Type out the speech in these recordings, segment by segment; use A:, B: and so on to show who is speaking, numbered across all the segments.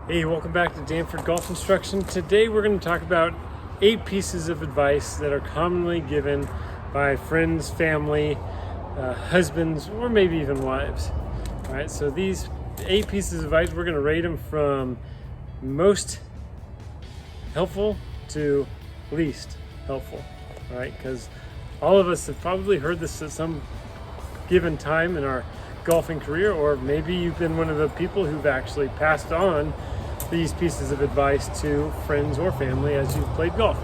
A: Hey, welcome back to Danford Golf Instruction. Today we're going to talk about 8 pieces of advice that are commonly given by friends, family, husbands, or maybe even wives. All right, so these 8 pieces of advice, we're going to rate them from most helpful to least helpful. All right, because all of us have probably heard this at some given time in our golfing career, or maybe you've been one of the people who've actually passed on these pieces of advice to friends or family as you've played golf.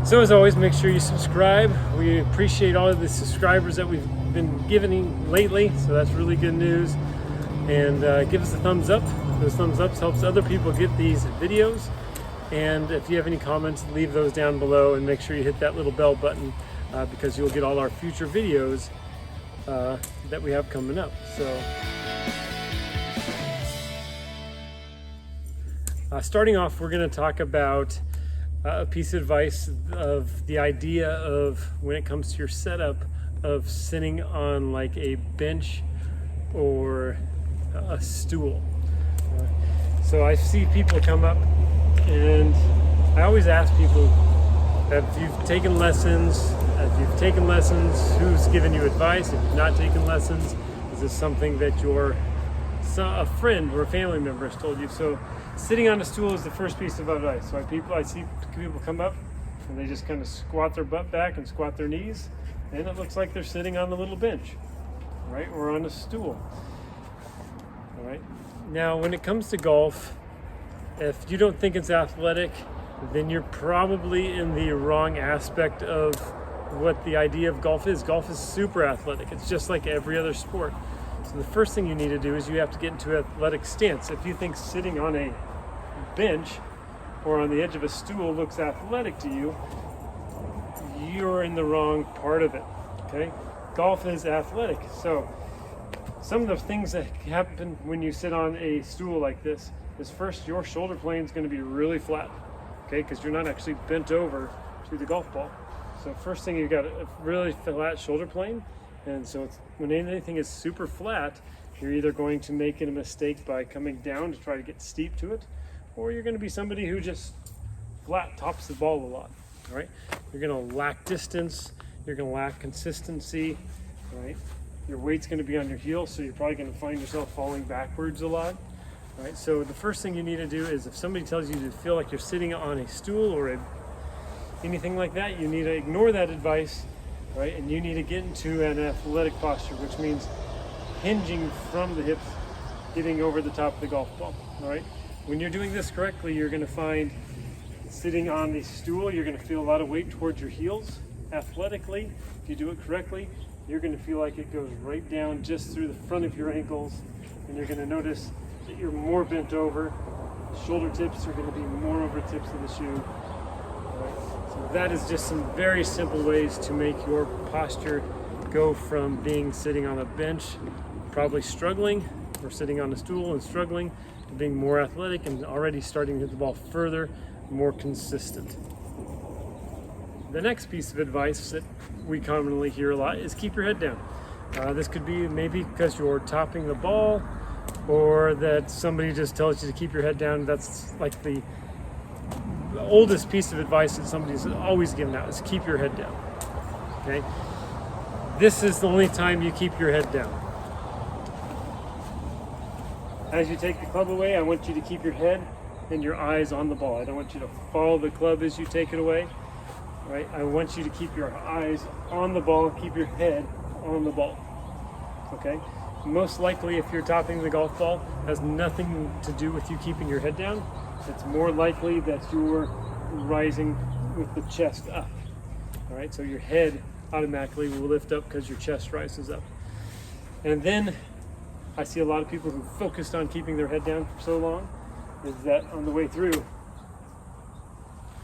A: So as always, make sure you subscribe. We appreciate all of the subscribers that we've been giving lately, so that's really good news. And give us a thumbs up. Those thumbs ups helps other people get these videos. And if you have any comments, leave those down below, and make sure you hit that little bell button because you'll get all our future videos that we have coming up. So starting off, we're going to talk about a piece of advice of the idea of when it comes to your setup of sitting on like a bench or a stool. So I see people come up, and I always ask people, if you've taken lessons, who's given you advice? If you've not taken lessons, is this something that a friend or a family member has told you? So sitting on a stool is the first piece of advice. So I see people come up and they just kind of squat their butt back and squat their knees, and it looks like they're sitting on a little bench, right? Or on a stool. All right. Now, when it comes to golf, if you don't think it's athletic, then you're probably in the wrong aspect of what the idea of golf is. Golf is super athletic. It's just like every other sport. So the first thing you need to do is you have to get into an athletic stance. If you think sitting on a bench or on the edge of a stool looks athletic to you, you're in the wrong part of it, okay? Golf is athletic. So some of the things that happen when you sit on a stool like this is, first, your shoulder plane is going to be really flat, okay? Because you're not actually bent over to the golf ball. So first thing, you got a really flat shoulder plane. And so when anything is super flat, you're either going to make a mistake by coming down to try to get steep to it, or you're going to be somebody who just flat tops the ball a lot, right? You're going to lack distance, you're going to lack consistency, right? Your weight's going to be on your heels, so you're probably going to find yourself falling backwards a lot, right? So the first thing you need to do is, if somebody tells you to feel like you're sitting on a stool or anything like that, you need to ignore that advice. Right, and you need to get into an athletic posture, which means hinging from the hips, getting over the top of the golf ball. All right, when you're doing this correctly, you're going to find sitting on the stool, you're going to feel a lot of weight towards your heels. Athletically, if you do it correctly, you're going to feel like it goes right down just through the front of your ankles, and you're going to notice that you're more bent over. Shoulder tips are going to be more over tips of the shoe. So that is just some very simple ways to make your posture go from being sitting on a bench, probably struggling, or sitting on a stool and struggling, to being more athletic and already starting to hit the ball further, more consistent. The next piece of advice that we commonly hear a lot is keep your head down. This could be maybe because you're topping the ball, or that somebody just tells you to keep your head down. That's like the oldest piece of advice that somebody's always given out, is keep your head down. Okay, this is the only time you keep your head down. As you take the club away, I want you to keep your head and your eyes on the ball. I don't want you to follow the club as you take it away. Right? I want you to keep your eyes on the ball, keep your head on the ball. Okay? Most likely, if you're topping the golf ball, it has nothing to do with you keeping your head down. It's more likely that you're rising with the chest up. All right, so your head automatically will lift up because your chest rises up. And then I see a lot of people who focused on keeping their head down for so long, is that on the way through,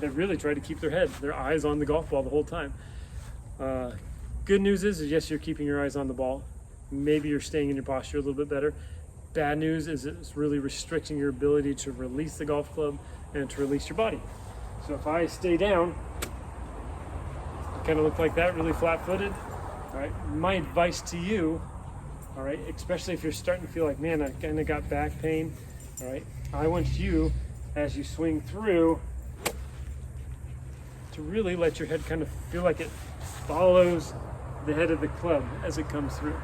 A: they really try to keep their eyes on the golf ball the whole time. Good news is yes, you're keeping your eyes on the ball. Maybe you're staying in your posture a little bit better. Bad news is it's really restricting your ability to release the golf club and to release your body. So if I stay down, I kind of look like that, really flat-footed. All right, my advice to you, all right, especially if you're starting to feel like, man, I kind of got back pain, all right, I want you, as you swing through, to really let your head kind of feel like it follows the head of the club as it comes through.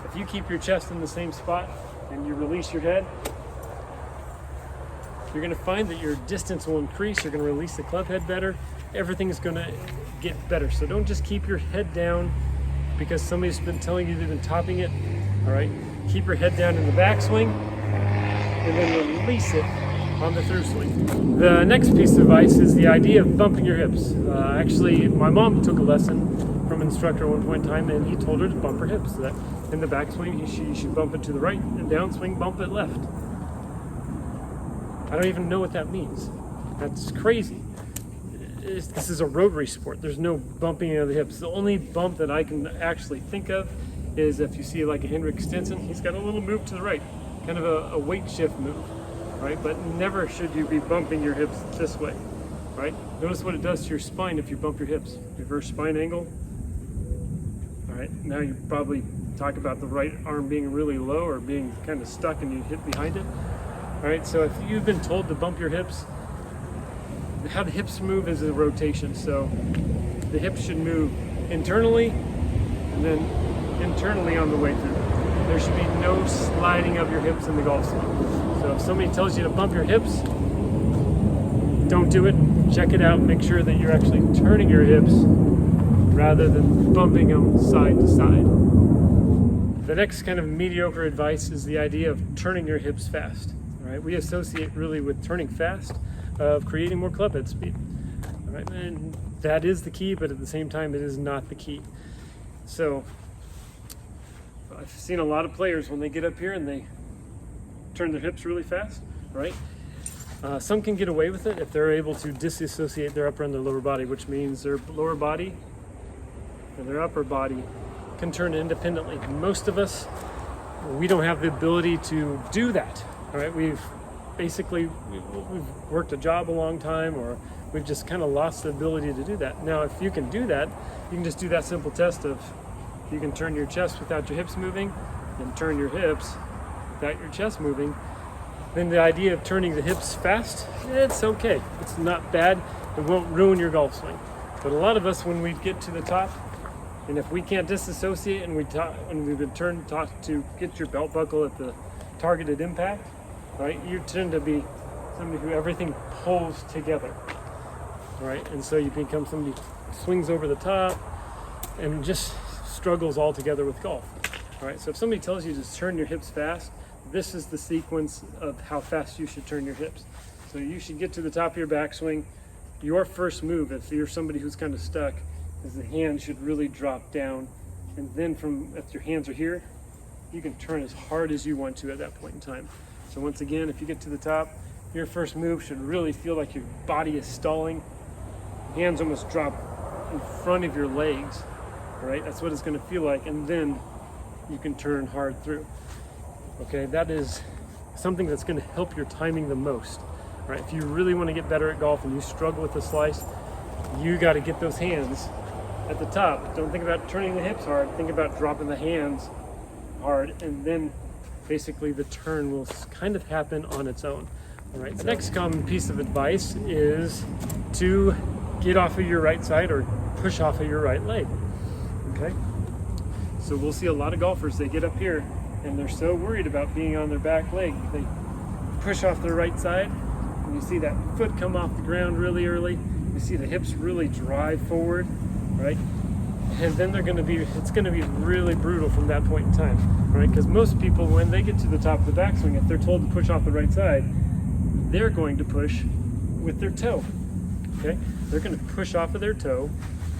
A: If you keep your chest in the same spot and you release your head, you're going to find that your distance will increase. You're going to release the club head better. Everything's going to get better. So don't just keep your head down because somebody's been telling you they've been topping it. All right, keep your head down in the backswing and then release it on the through swing. The next piece of advice is the idea of bumping your hips. Actually, my mom took a lesson from an instructor at one point in time, and he told her to bump her hips. So that in the backswing, you should bump it to the right, and downswing, bump it left. I don't even know what that means. That's crazy. This is a rotary sport. There's no bumping of the hips. The only bump that I can actually think of is if you see like a Henrik Stenson, he's got a little move to the right, kind of a weight shift move, right? But never should you be bumping your hips this way, right? Notice what it does to your spine if you bump your hips. Reverse spine angle. All right, now you probably talk about the right arm being really low or being kind of stuck and you hit behind it. All right, so if you've been told to bump your hips, how the hips move is a rotation. So the hips should move internally and then internally on the way through. There should be no sliding of your hips in the golf swing. So if somebody tells you to bump your hips, don't do it. Check it out. Make sure that you're actually turning your hips rather than bumping them side to side. The next kind of mediocre advice is the idea of turning your hips fast. All right, we associate really with turning fast of creating more club head speed. All right, and that is the key, but at the same time, it is not the key. So I've seen a lot of players when they get up here and they turn their hips really fast, right? Some can get away with it if they're able to disassociate their upper and their lower body, which means their lower body and their upper body can turn independently. Most of us, we don't have the ability to do that. All right, we've worked a job a long time, or we've just kind of lost the ability to do that. Now, if you can do that, you can just do that simple test of you can turn your chest without your hips moving and turn your hips without your chest moving. Then the idea of turning the hips fast, it's okay. It's not bad. It won't ruin your golf swing. But a lot of us, when we get to the top, and if we can't disassociate and we've been taught to get your belt buckle at the targeted impact, right? You tend to be somebody who everything pulls together, right? And so you become somebody who swings over the top and just struggles altogether with golf, all right? So if somebody tells you to turn your hips fast, this is the sequence of how fast you should turn your hips. So you should get to the top of your backswing. Your first move, if you're somebody who's kind of stuck, is the hand should really drop down. And then if your hands are here, you can turn as hard as you want to at that point in time. So once again, if you get to the top, your first move should really feel like your body is stalling. Hands almost drop in front of your legs, right? That's what it's gonna feel like. And then you can turn hard through. Okay, that is something that's gonna help your timing the most, right? If you really wanna get better at golf and you struggle with the slice, you gotta get those hands at the top. Don't think about turning the hips hard, think about dropping the hands hard, and then basically the turn will kind of happen on its own. All right, the next common piece of advice is to get off of your right side or push off of your right leg, okay? So we'll see a lot of golfers, they get up here and they're so worried about being on their back leg, they push off their right side, and you see that foot come off the ground really early, you see the hips really drive forward, right? And then it's gonna be really brutal from that point in time, right? Because most people, when they get to the top of the backswing, if they're told to push off the right side, they're going to push with their toe, okay? They're gonna push off of their toe,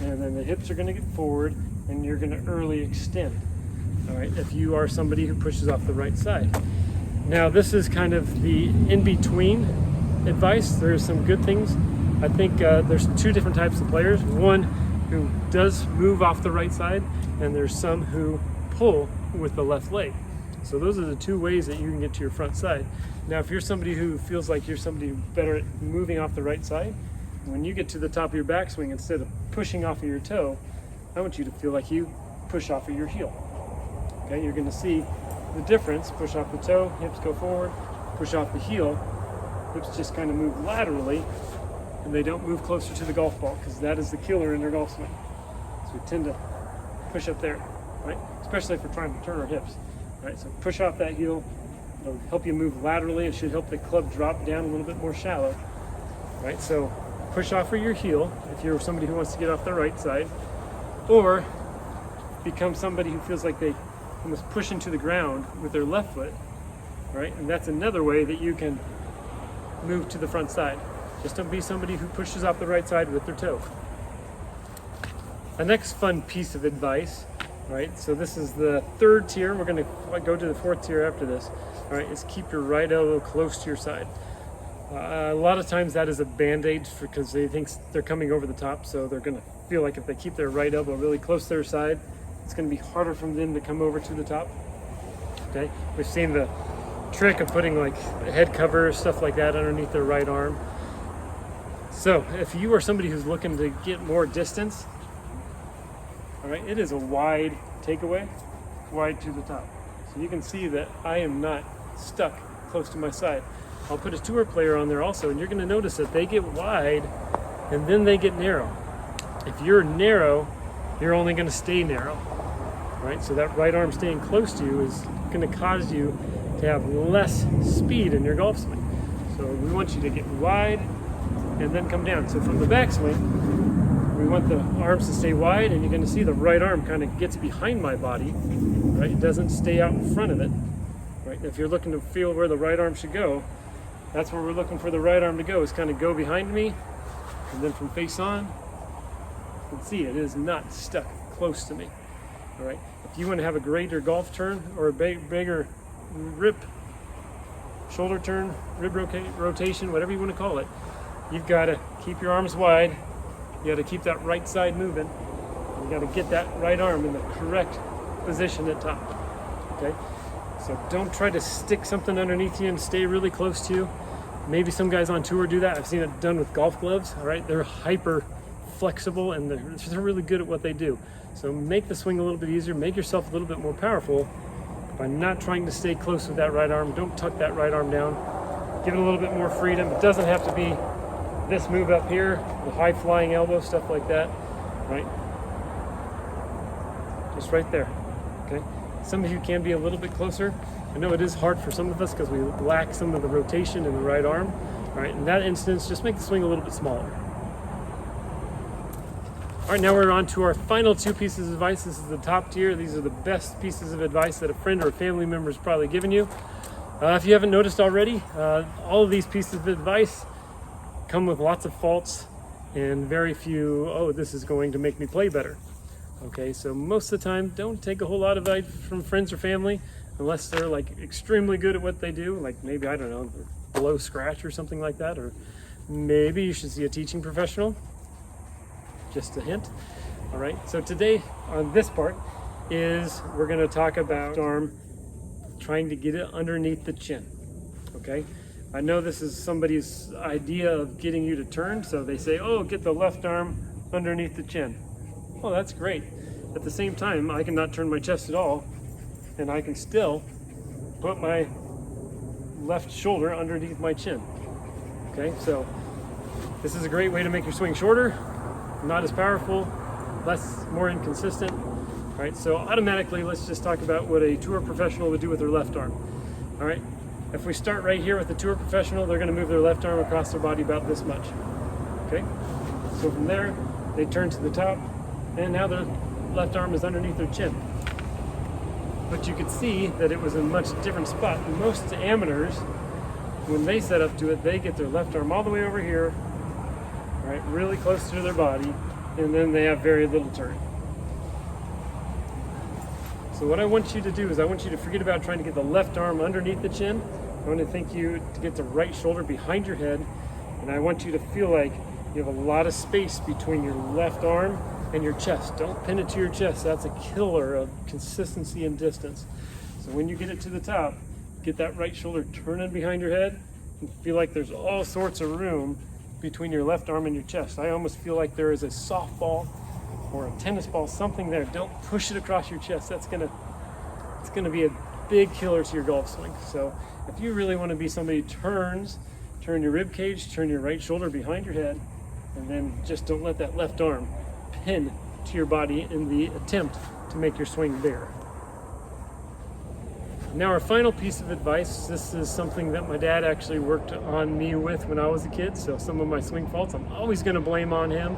A: and then the hips are gonna get forward, and you're gonna early extend, all right? If you are somebody who pushes off the right side. Now, this is kind of the in-between advice. There's some good things. I think there's two different types of players. One who does move off the right side, and there's some who pull with the left leg. So those are the two ways that you can get to your front side. Now, if you're somebody who feels like you're somebody better at moving off the right side, when you get to the top of your backswing, instead of pushing off of your toe, I want you to feel like you push off of your heel. Okay, you're gonna see the difference. Push off the toe, hips go forward, push off the heel, hips just kind of move laterally and they don't move closer to the golf ball, because that is the killer in their golf swing. So we tend to push up there, right? Especially if we're trying to turn our hips, right? So push off that heel. It'll help you move laterally. It should help the club drop down a little bit more shallow, right? So push off with your heel if you're somebody who wants to get off the right side, or become somebody who feels like they almost push into the ground with their left foot, right? And that's another way that you can move to the front side. Just don't be somebody who pushes off the right side with their toe. The next fun piece of advice, right? So this is the third tier. We're going to go to the fourth tier after this. All right, is keep your right elbow close to your side. A lot of times that is a band-aid because they think they're coming over the top, so they're going to feel like if they keep their right elbow really close to their side, it's going to be harder for them to come over to the top. Okay, we've seen the trick of putting like a head cover, stuff like that underneath their right arm. So if you are somebody who's looking to get more distance, all right, it is a wide takeaway, wide to the top. So you can see that I am not stuck close to my side. I'll put a tour player on there also, and you're going to notice that they get wide and then they get narrow. If you're narrow, you're only going to stay narrow, right? So that right arm staying close to you is going to cause you to have less speed in your golf swing. So we want you to get wide and then come down. So from the backswing, we want the arms to stay wide, and you're going to see the right arm kind of gets behind my body, right? It doesn't stay out in front of it, right? If you're looking to feel where the right arm should go, that's where we're looking for the right arm to go, is kind of go behind me, and then from face on, you can see it is not stuck close to me, all right? If you want to have a greater golf turn or a bigger rip, shoulder turn, rib rotation, whatever you want to call it, you've got to keep your arms wide. You got to keep that right side moving. You got to get that right arm in the correct position at top. Okay, so don't try to stick something underneath you and stay really close to you. Maybe some guys on tour do that. I've seen it done with golf gloves. All right, they're hyper flexible and they're really good at what they do. So make the swing a little bit easier. Make yourself a little bit more powerful by not trying to stay close with that right arm. Don't tuck that right arm down. Give it a little bit more freedom. It doesn't have to be this move up here, the high flying elbow, stuff like that, right? Just right there, okay? Some of you can be a little bit closer. I know it is hard for some of us because we lack some of the rotation in the right arm, all right? In that instance, just make the swing a little bit smaller. All right, now we're on to our final two pieces of advice. This is the top tier. These are the best pieces of advice that a friend or a family member has probably given you. If you haven't noticed already, all of these pieces of advice come with lots of faults and very few, oh, this is going to make me play better. Okay, so most of the time, don't take a whole lot of advice from friends or family unless they're like extremely good at what they do, like maybe, I don't know, below scratch or something like that, or maybe you should see a teaching professional. Just a hint. All right, so today on this part is we're going to talk about arm trying to get it underneath the chin. Okay, I know this is somebody's idea of getting you to turn, so they say, oh, get the left arm underneath the chin. Oh, that's great. At the same time, I cannot turn my chest at all, and I can still put my left shoulder underneath my chin. Okay, so this is a great way to make your swing shorter, not as powerful, more inconsistent. All right, so automatically, let's just talk about what a tour professional would do with their left arm. All right, if we start right here with the tour professional, they're going to move their left arm across their body about this much. Okay, so from there, they turn to the top, and now their left arm is underneath their chin. But you could see that it was in a much different spot. Most amateurs, when they set up to it, they get their left arm all the way over here, right, really close to their body, and then they have very little turn. So what I want you to do is I want you to forget about trying to get the left arm underneath the chin. I want you to get the right shoulder behind your head, and I want you to feel like you have a lot of space between your left arm and your chest. Don't pin it to your chest. That's a killer of consistency and distance. So when you get it to the top, get that right shoulder turning behind your head and feel like there's all sorts of room between your left arm and your chest. I almost feel like there is a softball or a tennis ball, something there. Don't push it across your chest. It's gonna be a big killer to your golf swing. So if you really want to be somebody who turns turn your rib cage, turn your right shoulder behind your head, and then just don't let that left arm pin to your body in the attempt to make your swing bigger. Now our final piece of advice, this is something that my dad actually worked on me with when I was a kid, so some of my swing faults I'm always going to blame on him,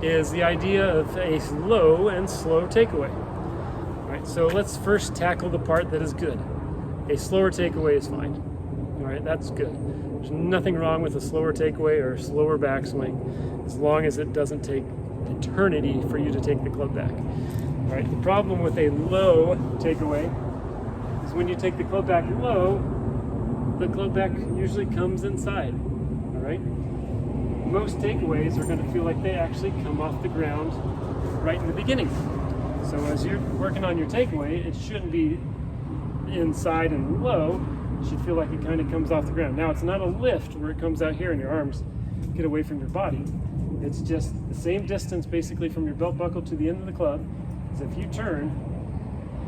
A: is the idea of a low and slow takeaway. All right, so let's first tackle the part that is good. A slower takeaway is fine. All right, that's good. There's nothing wrong with a slower takeaway or a slower backswing, as long as it doesn't take eternity for you to take the club back. All right, the problem with a low takeaway is when you take the club back low, the club back usually comes inside. All right, most takeaways are going to feel like they actually come off the ground right in the beginning. So as you're working on your takeaway, it shouldn't be inside and low. It should feel like it kind of comes off the ground. Now, it's not a lift where it comes out here and your arms get away from your body. It's just the same distance basically from your belt buckle to the end of the club. So if you turn,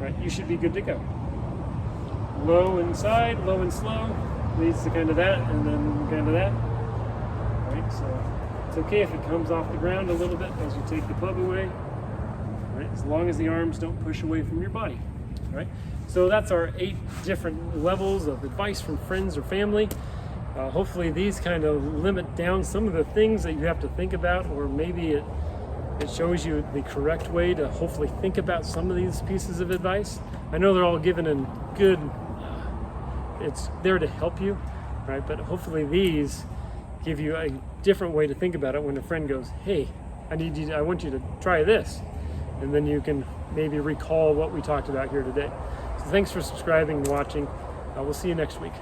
A: right, you should be good to go. Low inside, low and slow leads to kind of that, and then kind of that. Right, so it's okay if it comes off the ground a little bit as you take the club away. Right, as long as the arms don't push away from your body. Right, so that's our 8 different levels of advice from friends or family. Hopefully these kind of limit down some of the things that you have to think about, or maybe it shows you the correct way to hopefully think about some of these pieces of advice. I know they're all given in good, it's there to help you, right? But hopefully these give you a different way to think about it when a friend goes, hey, I want you to try this. And then you can maybe recall what we talked about here today. So thanks for subscribing and watching. We'll see you next week.